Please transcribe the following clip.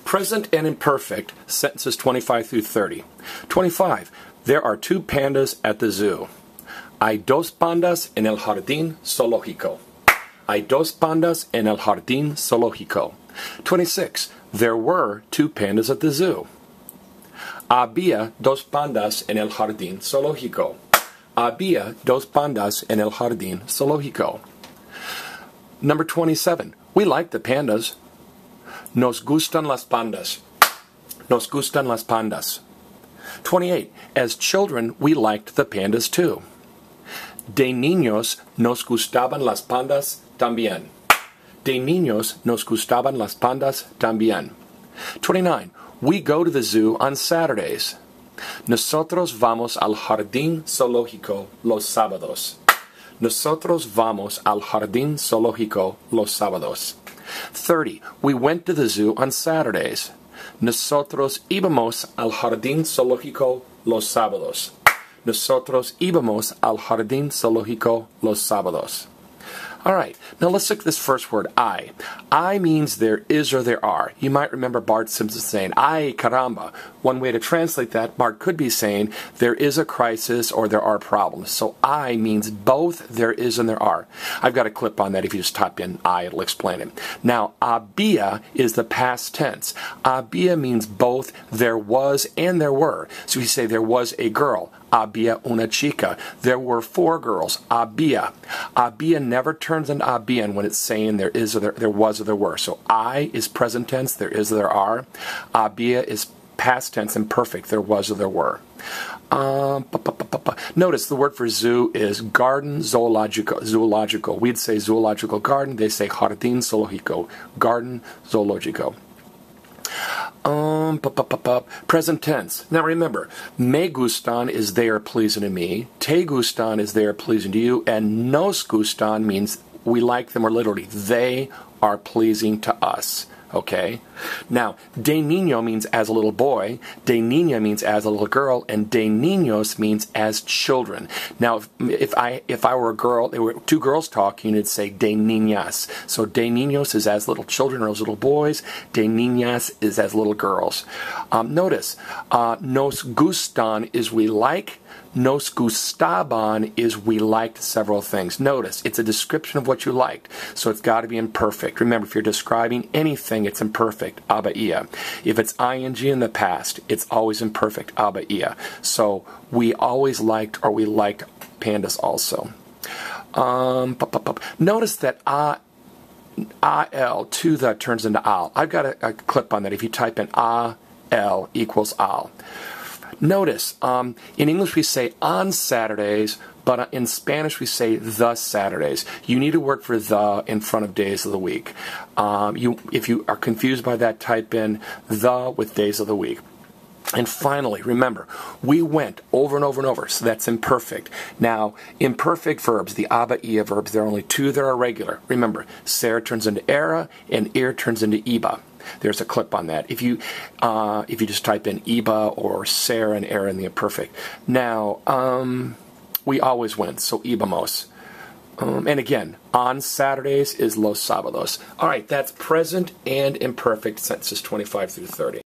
present and imperfect, sentences 25 through 30. 25. There are 2 pandas at the zoo. Hay 2 pandas en el jardín zoológico. Hay 2 pandas en el jardín zoológico. 26. There were 2 pandas at the zoo. Había 2 pandas en el jardín zoológico. Había 2 pandas en el jardín zoológico. Number 27. We like the pandas. Nos gustan las pandas. Nos gustan las pandas. 28. As children, we liked the pandas too. De niños nos gustaban las pandas también. De niños nos gustaban las pandas también. 29. We go to the zoo on Saturdays. Nosotros vamos al jardín zoológico los sábados. Nosotros vamos al jardín zoológico los sábados. 30. We went to the zoo on Saturdays. Nosotros íbamos al jardín zoológico los sábados. Nosotros íbamos al jardín zoológico los sábados. All right, now let's look at this first word, I. I means there is or there are. You might remember Bart Simpson saying, ay, caramba. One way to translate that, Bart could be saying, there is a crisis or there are problems. So I means both there is and there are. I've got a clip on that. If you just type in I, it'll explain it. Now, había is the past tense. Había means both there was and there were. So we say there was a girl. Había una chica. There were 4 girls. Había. Había never turns into habían when it's saying there is or there was or there were. So I is present tense, there is or there are. Había is past tense and perfect, there was or there were. Notice the word for zoo is garden zoological. We'd say zoological garden. They say jardín zoológico. Garden zoológico. Present tense. Now remember, me gustan is they are pleasing to me, te gustan is they are pleasing to you, and nos gustan means we like them, or literally, they are pleasing to us. Okay? Now, de niño means as a little boy, de niña means as a little girl, and de niños means as children. Now, if I were a girl, there were 2 girls talking, it'd say de niñas. So de niños is as little children or as little boys, de niñas is as little girls. Notice, nos gustan is we like, nos gustaban is we liked several things. Notice, it's a description of what you liked, so it's got to be imperfect. Remember, if you're describing anything, it's imperfect, había. If it's ing in the past, it's always imperfect, había. So we always liked, or we liked pandas also. Notice that al, to the turns into al. I've got a clip on that. If you type in al equals al. Notice, in English we say on Saturdays, but in Spanish we say the Saturdays. You need to work for the in front of days of the week. If you are confused by that, type in the with days of the week. And finally, remember, we went over and over and over, so that's imperfect. Now, imperfect verbs, the había verbs, there are only 2 that are regular. Remember, ser turns into era, and ir turns into iba. There's a clip on that. If you just type in iba or ser and era in the imperfect. Now, we always went, so íbamos. And again, on Saturdays is los sábados. All right, that's present and imperfect sentences 25 through 30.